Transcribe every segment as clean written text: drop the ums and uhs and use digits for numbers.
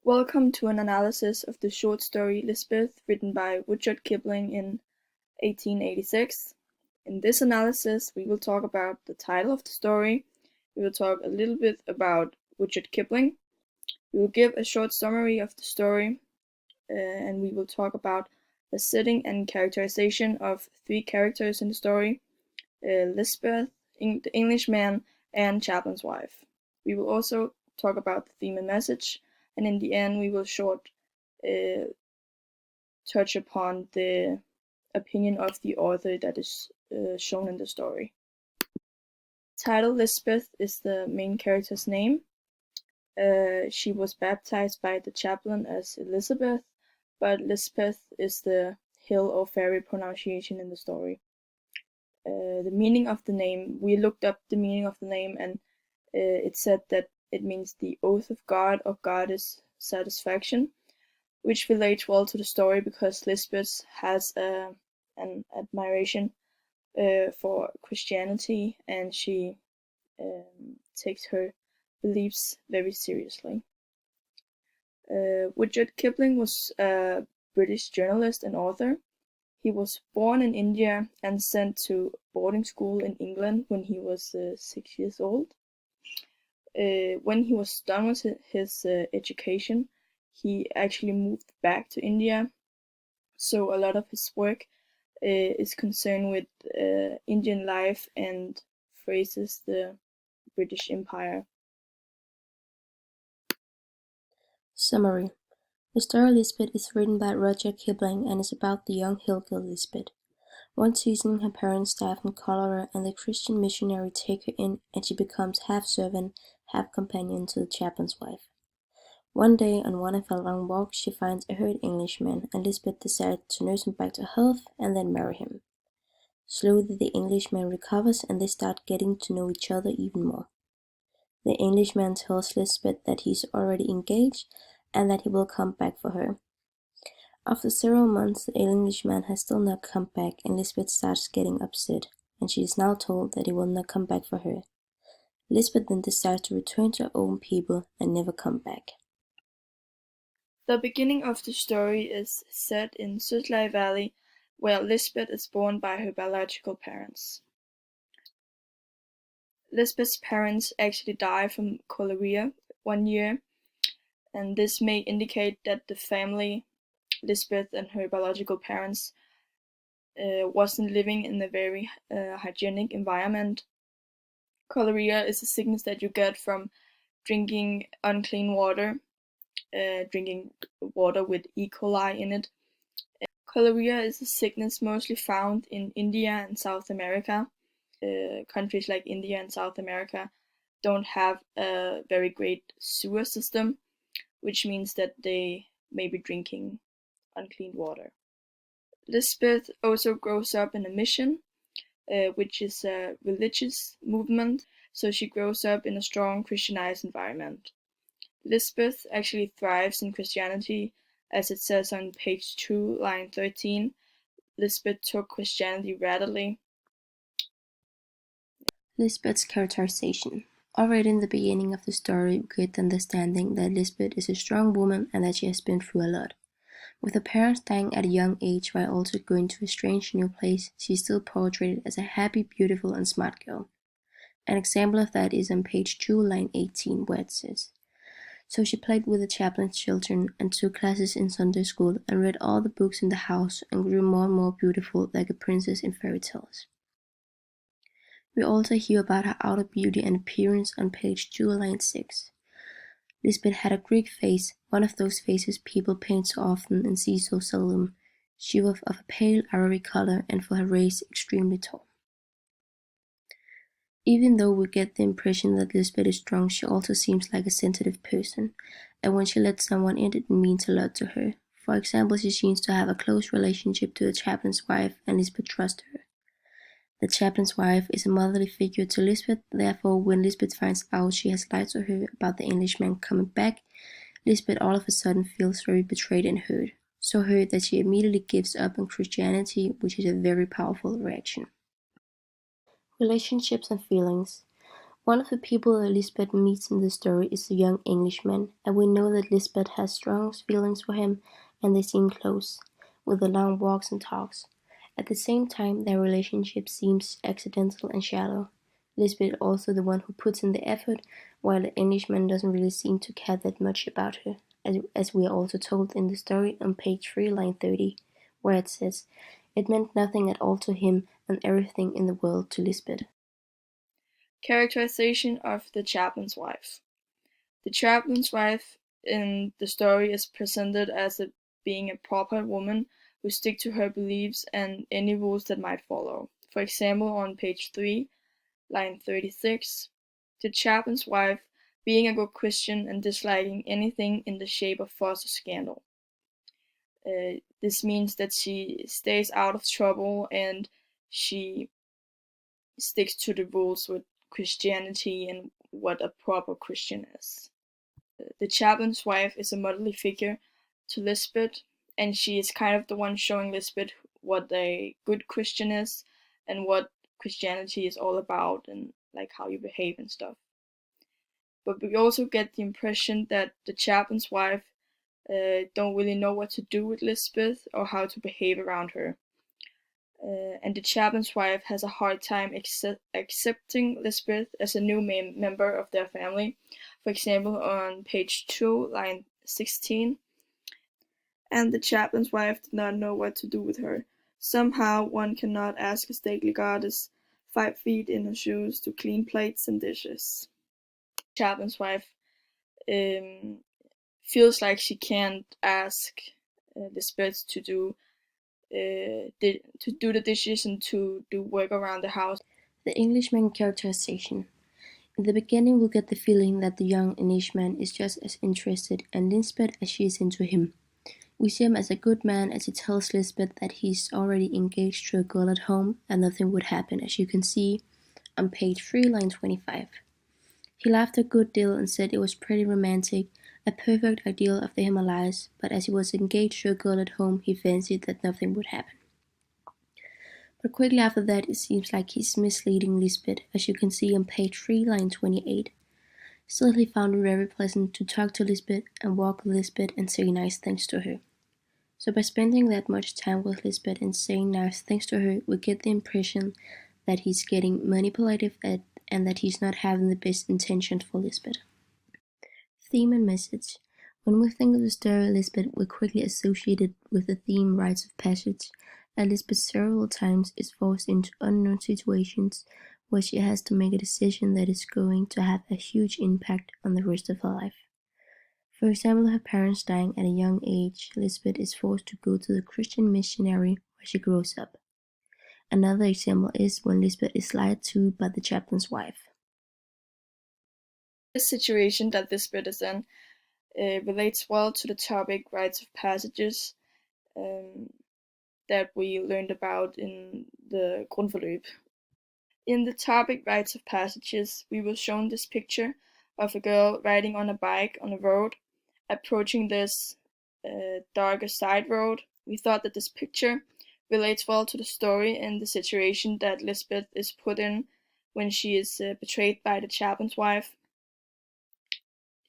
Welcome to an analysis of the short story Lispeth, written by Rudyard Kipling in 1886. In this analysis, we will talk about the title of the story, we will talk a little bit about Rudyard Kipling, we will give a short summary of the story, and we will talk about the setting and characterization of three characters in the story, Lispeth, the Englishman, and Chaplin's wife. We will also talk about the theme and message, and in the end we will touch upon the opinion of the author that is shown in the story. Title Lispeth is the main character's name. She was baptized by the chaplain as Elizabeth, but Lispeth is the hill or fairy pronunciation in the story. The meaning of the name, we looked up the meaning of the name, and it said that it means the oath of God or goddess satisfaction, which relates well to the story because Lispeth has an admiration for Christianity, and she takes her beliefs very seriously. Rudyard Kipling was a British journalist and author. He was born in India and sent to boarding school in England when he was 6 years old. When he was done with his education, he actually moved back to India. So a lot of his work is concerned with Indian life and phrases the British Empire. Summary. The story Lispeth is written by Rudyard Kipling and is about the young hillgirl Lispeth. One season her parents die from cholera and the Christian missionary take her in and she becomes half servant, half companion to the chaplain's wife. One day on one of her long walks she finds a hurt Englishman and Lispeth decides to nurse him back to health and then marry him. Slowly the Englishman recovers and they start getting to know each other even more. The Englishman tells Lispeth that he's already engaged and that he will come back for her. After several months, the Englishman has still not come back and Lispeth starts getting upset, and she is now told that he will not come back for her. Lispeth then decides to return to her own people and never come back. The beginning of the story is set in Sutlej Valley, where Lispeth is born by her biological parents. Lispeth's parents actually die from cholera one year, and this may indicate that the family, Lispeth and her biological parents, wasn't living in a very hygienic environment. Cholera is a sickness that you get from drinking unclean water, drinking water with E. coli in it. Cholera is a sickness mostly found in India and South America. Countries like India and South America don't have a very great sewer system, which means that they may be drinking unclean water. Lispeth also grows up in a mission, which is a religious movement, so she grows up in a strong Christianized environment. Lispeth actually thrives in Christianity, as it says on page 2, line 13. Lispeth took Christianity readily. Lispeth's characterization. Already in the beginning of the story, we get the understanding that Lispeth is a strong woman and that she has been through a lot. With her parents dying at a young age while also going to a strange new place, she is still portrayed as a happy, beautiful, and smart girl. An example of that is on page 2, line 18, where it says, "So she played with the chaplain's children and took classes in Sunday school and read all the books in the house and grew more and more beautiful like a princess in fairy tales." We also hear about her outer beauty and appearance on page 2, line 6. Lispeth had a Greek face, one of those faces people paint so often and see so seldom. She was of a pale ivory color and for her race extremely tall. Even though we get the impression that Lispeth is strong, she also seems like a sensitive person, and when she lets someone in it means a lot to her. For example, she seems to have a close relationship to the chaplain's wife and Lispeth trusts her. The chaplain's wife is a motherly figure to Lispeth, therefore when Lispeth finds out she has lied to her about the Englishman coming back, Lispeth all of a sudden feels very betrayed and hurt. So hurt that she immediately gives up on Christianity, which is a very powerful reaction. Relationships and feelings. One of the people that Lispeth meets in the story is a young Englishman, and we know that Lispeth has strong feelings for him, and they seem close, with the long walks and talks. At the same time, their relationship seems accidental and shallow. Lispeth is also the one who puts in the effort, while the Englishman doesn't really seem to care that much about her, as we are also told in the story on page 3, line 30, where it says, "It meant nothing at all to him, and everything in the world to Lispeth." Characterization of the chaplain's wife. The chaplain's wife in the story is presented as being a proper woman who sticks to her beliefs and any rules that might follow. For example, on page 3, line 36, the chaplain's wife being a good Christian and disliking anything in the shape of fuss or scandal. This means that she stays out of trouble and she sticks to the rules with Christianity and what a proper Christian is. The chaplain's wife is a motherly figure to Lispeth, and she is kind of the one showing Lispeth what a good Christian is and what Christianity is all about and like how you behave and stuff. But we also get the impression that the chaplain's wife don't really know what to do with Lispeth or how to behave around her. And the chaplain's wife has a hard time accepting Lispeth as a new member of their family. For example, on page 2, line 16, and the chaplain's wife did not know what to do with her. Somehow one cannot ask a stately goddess 5 feet in her shoes to clean plates and dishes. Chaplain's wife um, feels like she can't ask Lisbeth to do the dishes and to do work around the house. The Englishman characterization. In the beginning, we get the feeling that the young Englishman is just as interested in Lisbeth as she is into him. We see him as a good man as he tells Lisbeth that he's already engaged to a girl at home and nothing would happen, as you can see on page 3, line 25. He laughed a good deal and said it was pretty romantic, a perfect ideal of the Himalayas, but as he was engaged to a girl at home, he fancied that nothing would happen. But quickly after that, it seems like he's misleading Lispeth, as you can see on page 3, line 28. Still, he found it very pleasant to talk to Lispeth and walk with Lispeth and say nice things to her. So by spending that much time with Lispeth and saying nice things to her, we get the impression that he's getting manipulative and that he's not having the best intentions for Lispeth. Theme and message. When we think of the story Lispeth, we quickly associate it with the theme rites of passage. Lispeth several times is forced into unknown situations where she has to make a decision that is going to have a huge impact on the rest of her life. For example, her parents dying at a young age, Lispeth is forced to go to the Christian missionary where she grows up. Another example is when Lispeth is lied to by the chaplain's wife. This situation that Lispeth is in relates well to the topic rites of passages that we learned about in the grundforløb. In the topic rites of passages, we were shown this picture of a girl riding on a bike on a road, approaching this darker side road. We thought that this picture relates well to the story and the situation that Lispeth is put in when she is betrayed by the chaplain's wife.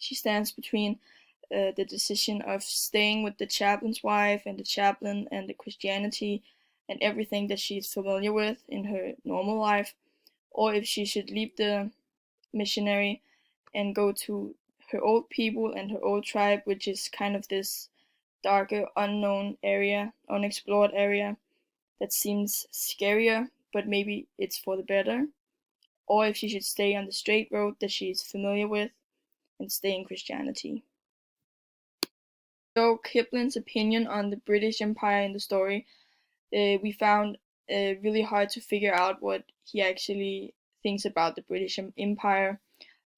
She stands between the decision of staying with the chaplain's wife and the chaplain and the Christianity and everything that she's familiar with in her normal life, or if she should leave the missionary and go to her old people and her old tribe, which is kind of this darker, unknown area, unexplored area that seems scarier, but maybe it's for the better, or if she should stay on the straight road that she's familiar with and stay in Christianity. So Kipling's opinion on the British Empire in the story, we found really hard to figure out what he actually thinks about the British Empire.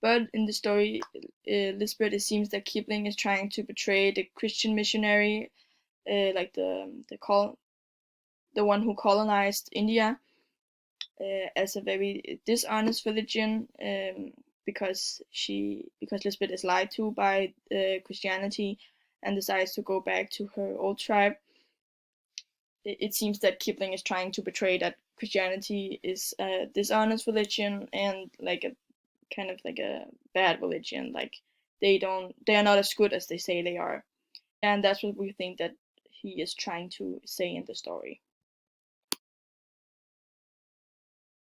But in the story, Lispeth, it seems that Kipling is trying to portray the Christian missionary, like the one who colonized India, as a very dishonest religion, because Lispeth is lied to by Christianity and decides to go back to her old tribe. It seems that Kipling is trying to portray that Christianity is a dishonest religion and like a kind of like a bad religion, like they are not as good as they say they are. And that's what we think that he is trying to say in the story.